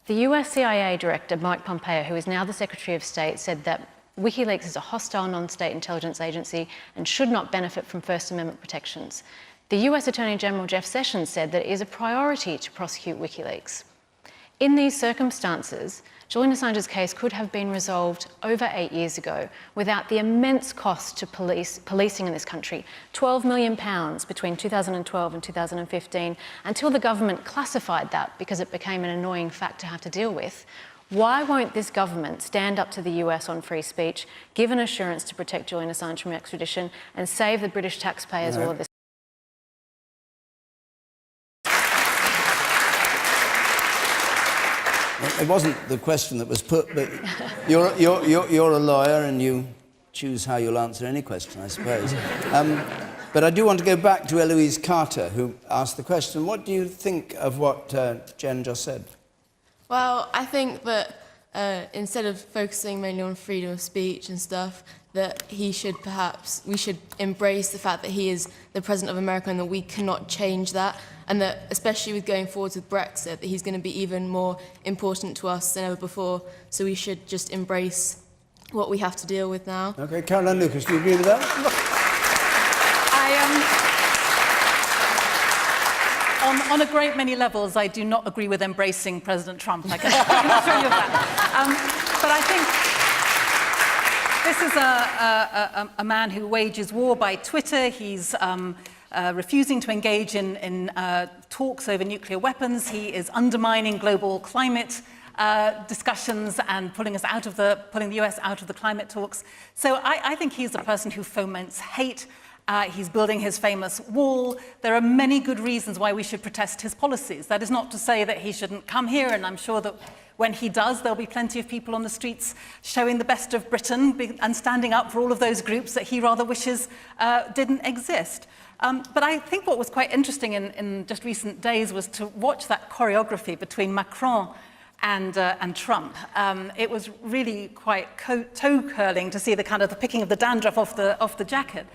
The US CIA Director, Mike Pompeo, who is now the Secretary of State, said that WikiLeaks is a hostile non-state intelligence agency and should not benefit from First Amendment protections. The US Attorney General Jeff Sessions said that it is a priority to prosecute WikiLeaks. In these circumstances, Julian Assange's case could have been resolved over 8 years ago without the immense cost to policing in this country, £12 million between 2012 and 2015, until the government classified that because it became an annoying fact to have to deal with. Why won't this government stand up to the US on free speech, give an assurance to protect Julian Assange from extradition, and save the British taxpayers all of this? It wasn't the question that was put, but you're a lawyer and you choose how you'll answer any question, I suppose. But I do want to go back to Eloise Carter, who asked the question. What do you think of what Jen just said? Well, I think that instead of focusing mainly on freedom of speech and stuff, that we should embrace the fact that he is the President of America and that we cannot change that, and that especially with going forwards with Brexit, that he's going to be even more important to us than ever before. So we should just embrace what we have to deal with now. OK, Caroline Lucas, do you agree with that? On a great many levels, I do not agree with embracing President Trump. I can assure you of that. But I think this is a man who wages war by Twitter. He's refusing to engage in talks over nuclear weapons. He is undermining global climate discussions and pulling the US out of the climate talks. So I think he's a person who foments hate. He's building his famous wall. There are many good reasons why we should protest his policies. That is not to say that he shouldn't come here, and I'm sure that when he does, there'll be plenty of people on the streets showing the best of Britain and standing up for all of those groups that he rather wishes didn't exist. But I think what was quite interesting in just recent days was to watch that choreography between Macron and Trump. It was really quite toe-curling to see the picking of the dandruff off the jacket.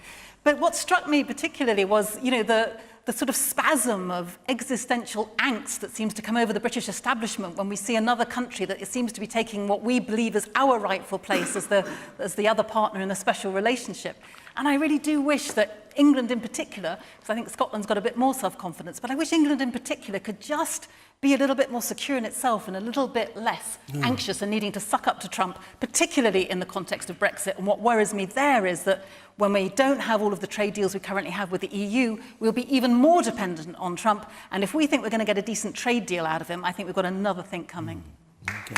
But what struck me particularly was, the sort of spasm of existential angst that seems to come over the British establishment when we see another country that it seems to be taking what we believe is our rightful place as the other partner in a special relationship. And I really do wish that England in particular, because I think Scotland's got a bit more self-confidence, but I wish England in particular could just be a little bit more secure in itself and a little bit less anxious and needing to suck up to Trump, particularly in the context of Brexit. And what worries me there is that when we don't have all of the trade deals we currently have with the EU, we'll be even more dependent on Trump. And if we think we're going to get a decent trade deal out of him, I think we've got another thing coming. Okay.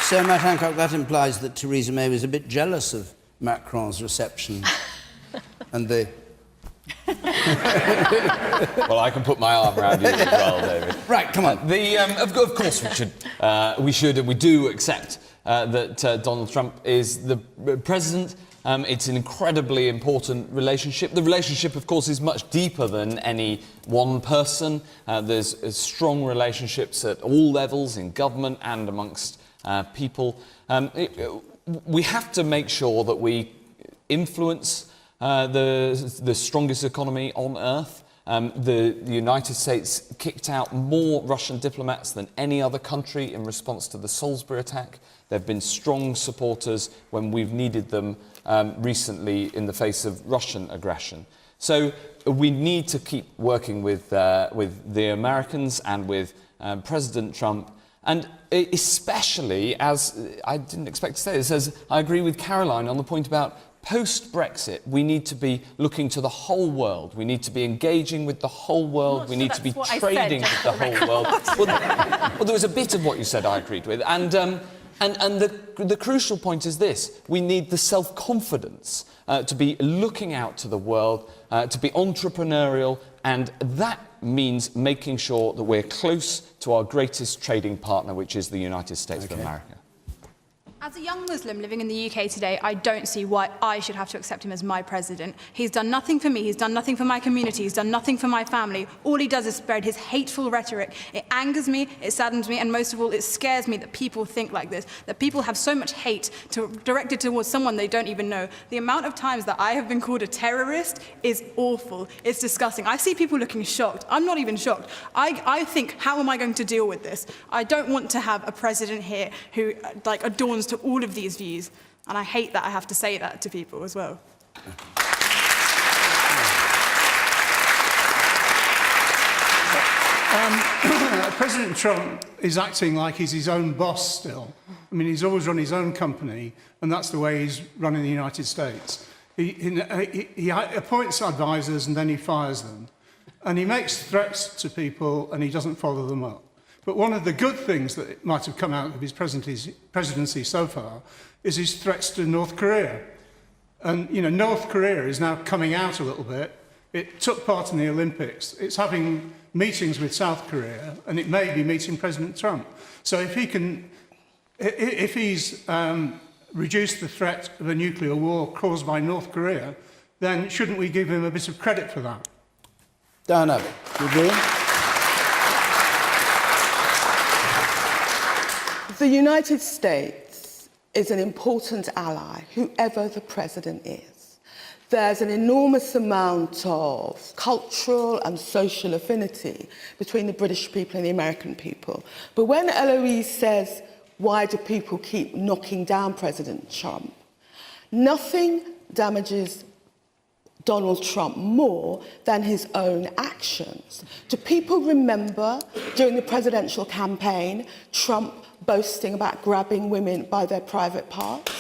So, Matt Hancock, that implies that Theresa May was a bit jealous of Macron's reception and the... Well, I can put my arm around you as well, David. Right, come on. Of course we should, and we do accept that Donald Trump is the president. It's an incredibly important relationship. The relationship, of course, is much deeper than any one person. There's strong relationships at all levels, in government and amongst people. We have to make sure that we influence the strongest economy on earth. The United States kicked out more Russian diplomats than any other country in response to the Salisbury attack. There have been strong supporters when we've needed them recently in the face of Russian aggression. So we need to keep working with the Americans and with President Trump. And especially, as I didn't expect to say this, as I agree with Caroline on the point about post-Brexit, we need to be looking to the whole world. We need to be engaging with the whole world. We need to be trading with the whole world. Well, there was a bit of what you said I agreed with. And the crucial point is this. We need the self-confidence to be looking out to the world, to be entrepreneurial, and that means making sure that we're close to our greatest trading partner, which is the United States of America. As a young Muslim living in the UK today, I don't see why I should have to accept him as my president. He's done nothing for me, he's done nothing for my community, he's done nothing for my family. All he does is spread his hateful rhetoric. It angers me, it saddens me, and most of all, it scares me that people think like this, that people have so much hate directed towards someone they don't even know. The amount of times that I have been called a terrorist is awful. It's disgusting. I see people looking shocked. I'm not even shocked. I think, how am I going to deal with this? I don't want to have a president here who adorns to all of these views, and I hate that I have to say that to people as well. President Trump is acting like he's his own boss still. I mean, he's always run his own company, and that's the way he's running the United States. He appoints advisors and then he fires them. And he makes threats to people and he doesn't follow them up. But one of the good things that might have come out of his presidency so far is his threats to North Korea. And, you know, North Korea is now coming out a little bit. It took part in the Olympics. It's having meetings with South Korea, and it may be meeting President Trump. So if he's reduced the threat of a nuclear war caused by North Korea, then shouldn't we give him a bit of credit for that? Diane Abbott, do you agree? The United States is an important ally, whoever the president is. There's an enormous amount of cultural and social affinity between the British people and the American people. But when Eloise says, why do people keep knocking down President Trump? Nothing damages Donald Trump more than his own actions. Do people remember during the presidential campaign, Trump boasting about grabbing women by their private parts?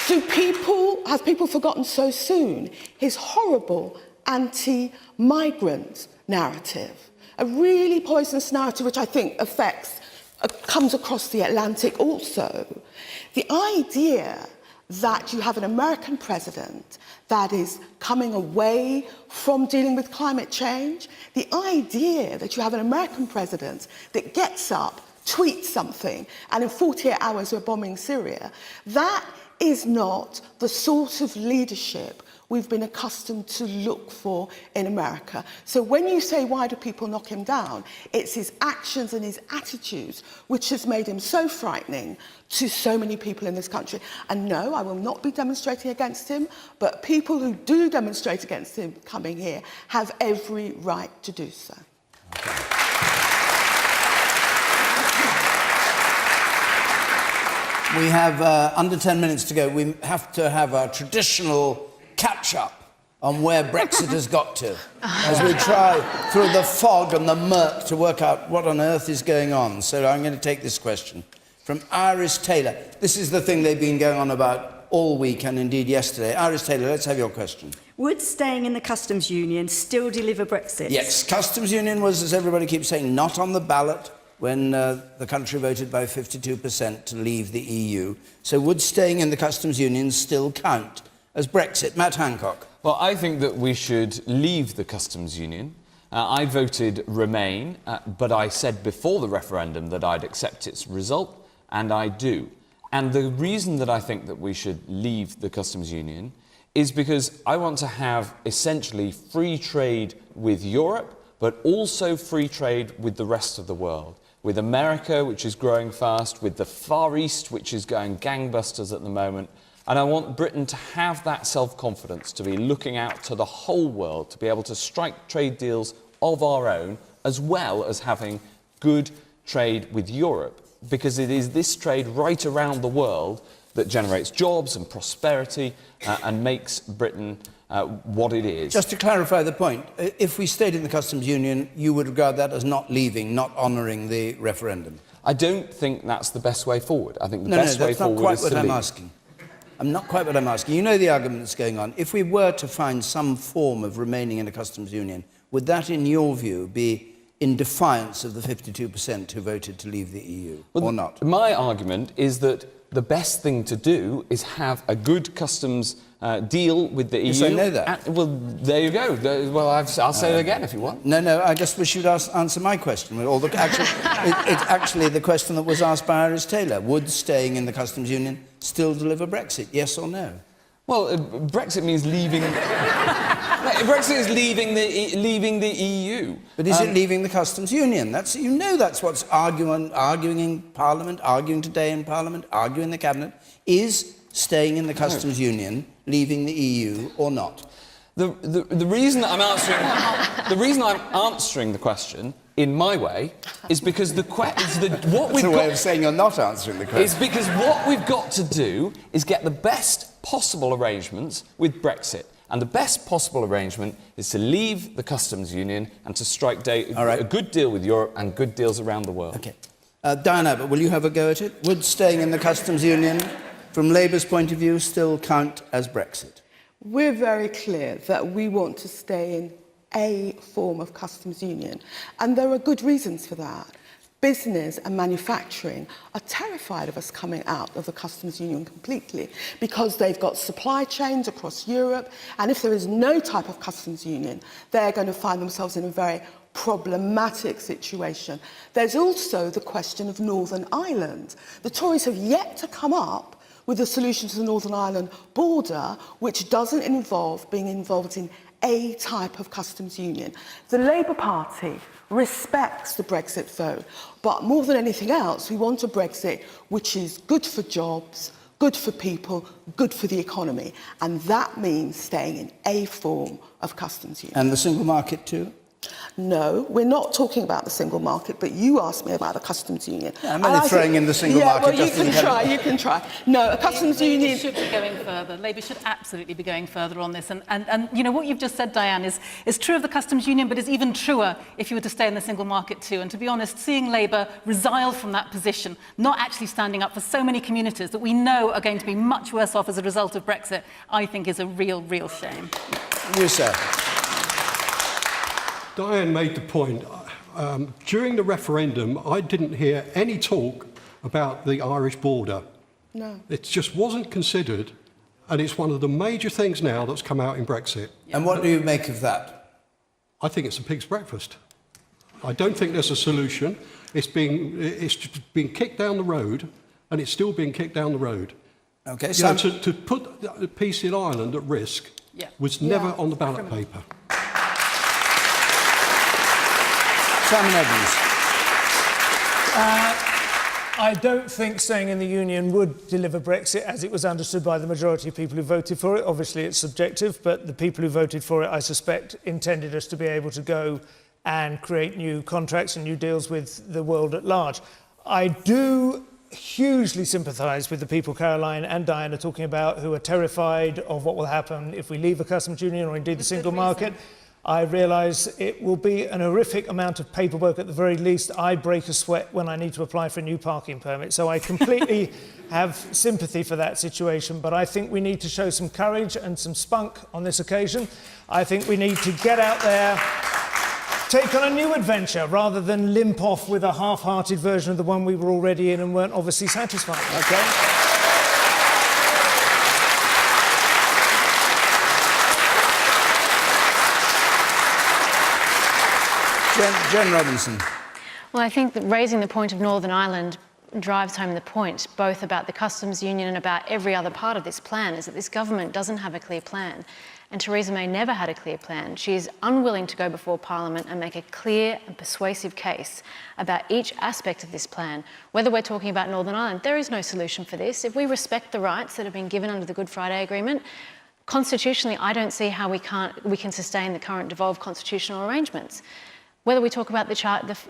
Have people forgotten so soon his horrible anti-migrant narrative? A really poisonous narrative which I think comes across the Atlantic also. The idea that you have an American president that is coming away from dealing with climate change, the idea that you have an American president that gets up, tweets something, and in 48 hours we're bombing Syria, that is not the sort of leadership we've been accustomed to look for in America. So when you say, why do people knock him down? It's his actions and his attitudes which has made him so frightening to so many people in this country. And no, I will not be demonstrating against him, but people who do demonstrate against him coming here have every right to do so. We have under 10 minutes to go. We have to have our traditional catch-up on where Brexit has got to, as we try through the fog and the murk to work out what on earth is going on. So I'm going to take this question from Iris Taylor. This is the thing they've been going on about all week and indeed yesterday. Iris Taylor, let's have your question. Would staying in the customs union still deliver Brexit? Yes, customs union was, as everybody keeps saying, not on the ballot when the country voted by 52% to leave the EU. So would staying in the customs union still count as Brexit? Matt Hancock. Well, I think that we should leave the customs union. I voted Remain, but I said before the referendum that I'd accept its result. and I do. And the reason that I think that we should leave the customs union is because I want to have essentially free trade with Europe, but also free trade with the rest of the world. With America, which is growing fast, with the Far East, which is going gangbusters at the moment. And I want Britain to have that self-confidence, to be looking out to the whole world, to be able to strike trade deals of our own, as well as having good trade with Europe. Because it is this trade right around the world that generates jobs and prosperity and makes Britain what it is. Just to clarify the point, if we stayed in the customs union, you would regard that as not leaving, not honouring the referendum? I don't think that's the best way forward. I think the best way forward is to leave. No, that's not quite what I'm asking. I'm not quite what I'm asking. You know the argument that's going on. If we were to find some form of remaining in a customs union, would that, in your view, be in defiance of the 52% who voted to leave the EU, or not? My argument is that the best thing to do is have a good customs deal with the EU. Yes, I know that. Well, there you go. Well, I'll say it again if you want. No, I just wish you'd answer my question. It's actually the question that was asked by Iris Taylor. Would staying in the customs union still deliver Brexit, yes or no? Well, Brexit means leaving... Brexit is leaving the EU. But is it leaving the customs union? That's what's arguing in Parliament, arguing today in Parliament, arguing in the Cabinet. Is staying in the customs union leaving the EU or not? The reason that I'm answering the question in my way is because That's a way of saying you're not answering the question. Is because what we've got to do is get the best possible arrangements with Brexit. And the best possible arrangement is to leave the customs union and to strike a good deal with Europe and good deals around the world. OK. Diane Abbott, will you have a go at it? Would staying in the customs union, from Labour's point of view, still count as Brexit? We're very clear that we want to stay in a form of customs union. And there are good reasons for that. Business and manufacturing are terrified of us coming out of the customs union completely because they've got supply chains across Europe, and if there is no type of customs union, they're going to find themselves in a very problematic situation. There's also the question of Northern Ireland. The Tories have yet to come up with a solution to the Northern Ireland border which doesn't involve being involved in a type of customs union. The Labour Party respects the Brexit vote, but more than anything else, we want a Brexit which is good for jobs, good for people, good for the economy, and that means staying in a form of customs union. And the single market too? No, we're not talking about the single market, but you asked me about the customs union. Yeah, I'm only throwing in the single market. Yeah, well, you can try. No, a customs union... Labour should be going further. Labour should absolutely be going further on this. And you know, what you've just said, Diane, is true of the customs union, but is even truer if you were to stay in the single market too. And to be honest, seeing Labour resile from that position, not actually standing up for so many communities that we know are going to be much worse off as a result of Brexit, I think is a real, real shame. You, sir. Diane made the point. During the referendum, I didn't hear any talk about the Irish border. No. It just wasn't considered, and it's one of the major things now that's come out in Brexit. And what do you make of that? I think it's a pig's breakfast. I don't think there's a solution. It's being kicked down the road, and it's still being kicked down the road. Okay, so to put the peace in Ireland at risk was never on the ballot paper. Simon Evans. I don't think staying in the Union would deliver Brexit as it was understood by the majority of people who voted for it. Obviously, it's subjective, but the people who voted for it, I suspect, intended us to be able to go and create new contracts and new deals with the world at large. I do hugely sympathise with the people Caroline and Diane are talking about who are terrified of what will happen if we leave a customs union or indeed the single market. I realise it will be an horrific amount of paperwork at the very least. I break a sweat when I need to apply for a new parking permit. So I completely have sympathy for that situation. But I think we need to show some courage and some spunk on this occasion. I think we need to get out there, take on a new adventure rather than limp off with a half-hearted version of the one we were already in and weren't obviously satisfied. Okay. Jen Robinson. Well, I think that raising the point of Northern Ireland drives home the point, both about the customs union and about every other part of this plan, is that this government doesn't have a clear plan. And Theresa May never had a clear plan. She is unwilling to go before Parliament and make a clear and persuasive case about each aspect of this plan. Whether we're talking about Northern Ireland, there is no solution for this. If we respect the rights that have been given under the Good Friday Agreement, constitutionally, I don't see how we can sustain the current devolved constitutional arrangements. Whether we talk about the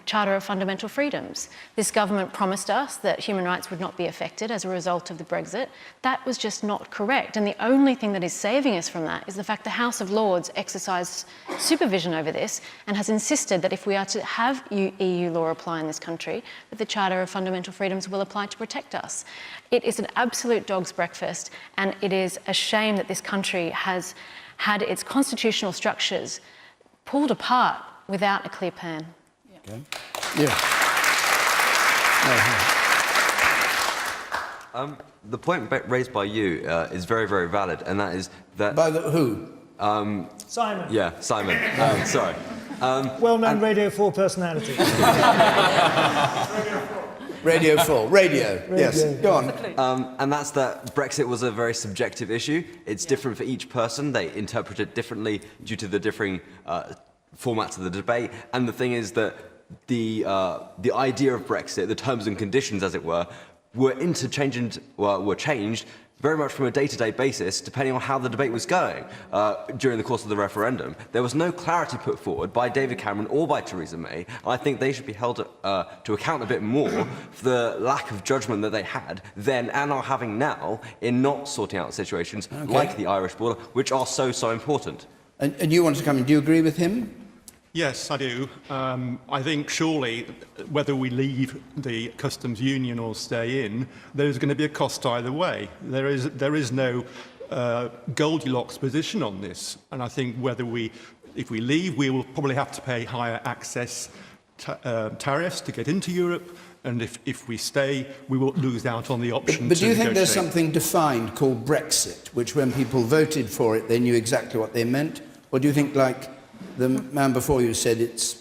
Charter of Fundamental Freedoms, this government promised us that human rights would not be affected as a result of the Brexit. That was just not correct. And the only thing that is saving us from that is the fact the House of Lords exercised supervision over this and has insisted that if we are to have EU law apply in this country, that the Charter of Fundamental Freedoms will apply to protect us. It is an absolute dog's breakfast, and it is a shame that this country has had its constitutional structures pulled apart without a clear plan. Okay. Yeah. The point raised by you is very, very valid, and that is that... By who? Simon. Yeah, Simon. Sorry. Well-known Radio 4 personality. Radio 4. Radio. Yes. Go on. And that's that Brexit was a very subjective issue. It's different for each person. They interpret it differently due to the differing formats of the debate. And the thing is that the idea of Brexit, the terms and conditions, as it were changed very much from a day-to-day basis, depending on how the debate was going during the course of the referendum. There was no clarity put forward by David Cameron or by Theresa May. I think they should be held to account a bit more for the lack of judgment that they had then and are having now in not sorting out situations like the Irish border, which are so, so important. And you want to come in? Do you agree with him? Yes, I do. I think surely whether we leave the customs union or stay in, there's going to be a cost either way. There is no Goldilocks position on this, and I think if we leave, we will probably have to pay higher access tariffs to get into Europe. And if we stay, we will lose out on the option But to do you think there's negotiate. something defined called Brexit, which when people voted for it, they knew exactly what they meant? Or do you think, like the man before you said,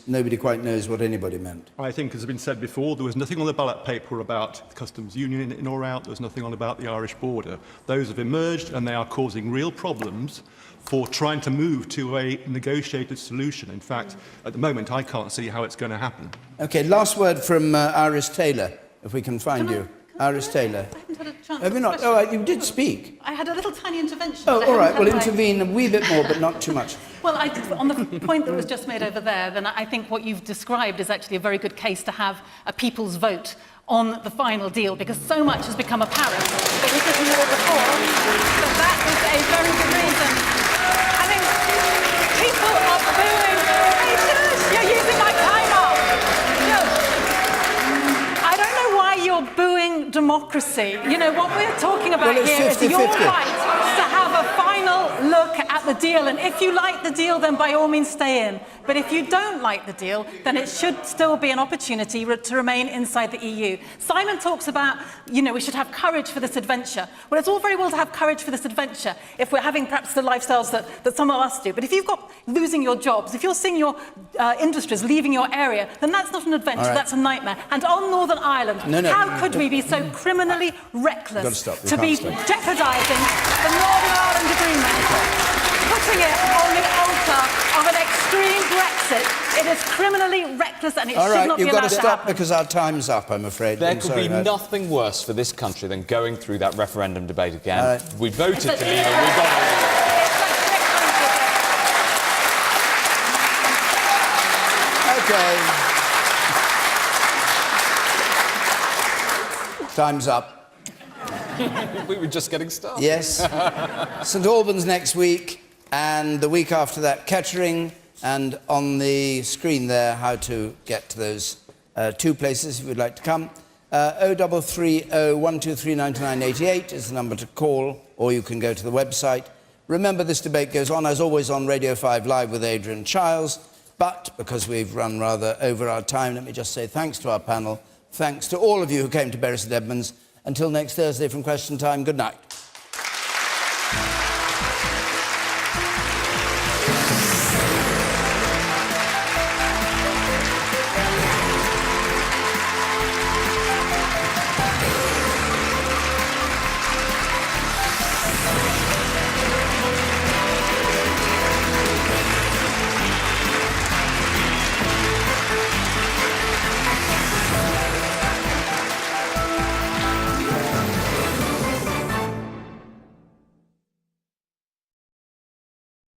nobody quite knows what anybody meant? I think, as has been said before, there was nothing on the ballot paper about the customs union in or out. There was nothing on about the Irish border. Those have emerged, and they are causing real problems for trying to move to a negotiated solution. In fact, at the moment, I can't see how it's going to happen. OK, last word from Iris Taylor, if we can find you. Iris Taylor. I haven't had a chance Have you not? Oh, you did speak. I had a little tiny intervention. Oh, but I all right. haven't Well, had my- intervene a wee bit more, but not too much. Well, on the point that was just made over there, then I think what you've described is actually a very good case to have a people's vote on the final deal, because so much has become apparent that we didn't know before. But that is a very good reason. I mean, people are booing. Hey, shush, you're using my time up. I don't know why you're booing democracy. You know, what we're talking about Well, it's here is 50-50. your right to have a final look at the deal. And if you like the deal, then by all means stay in. But if you don't like the deal, then it should still be an opportunity to remain inside the EU. Simon talks about, you know, we should have courage for this adventure. Well, it's all very well to have courage for this adventure if we're having perhaps the lifestyles that some of us do. But if you've got losing your jobs, if you're seeing your industries leaving your area, then that's not an adventure, All right. that's a nightmare. And on Northern Ireland, No. how could we be so criminally reckless Gotta stop. You to be can't stop. jeopardising the Northern Ireland Agreement? Putting it on the altar of an extreme Brexit. It is criminally reckless, and it All should right, not you've be got allowed to to stop happen. because our time's up, I'm afraid. There I'm could sorry, be Ed. nothing worse for this country than going through that referendum debate again. All right. We voted to leave and we got it. OK. Time's up. We were just getting started. Yes. St Albans next week, and the week after that, Kettering. And on the screen there, how to get to those two places if you'd like to come. 0330 123 9988 is the number to call, or you can go to the website. Remember, this debate goes on, as always, on Radio 5 Live with Adrian Chiles. But because we've run rather over our time, let me just say thanks to our panel. Thanks to all of you who came to Bury St Edmunds. Until next Thursday from Question Time, good night.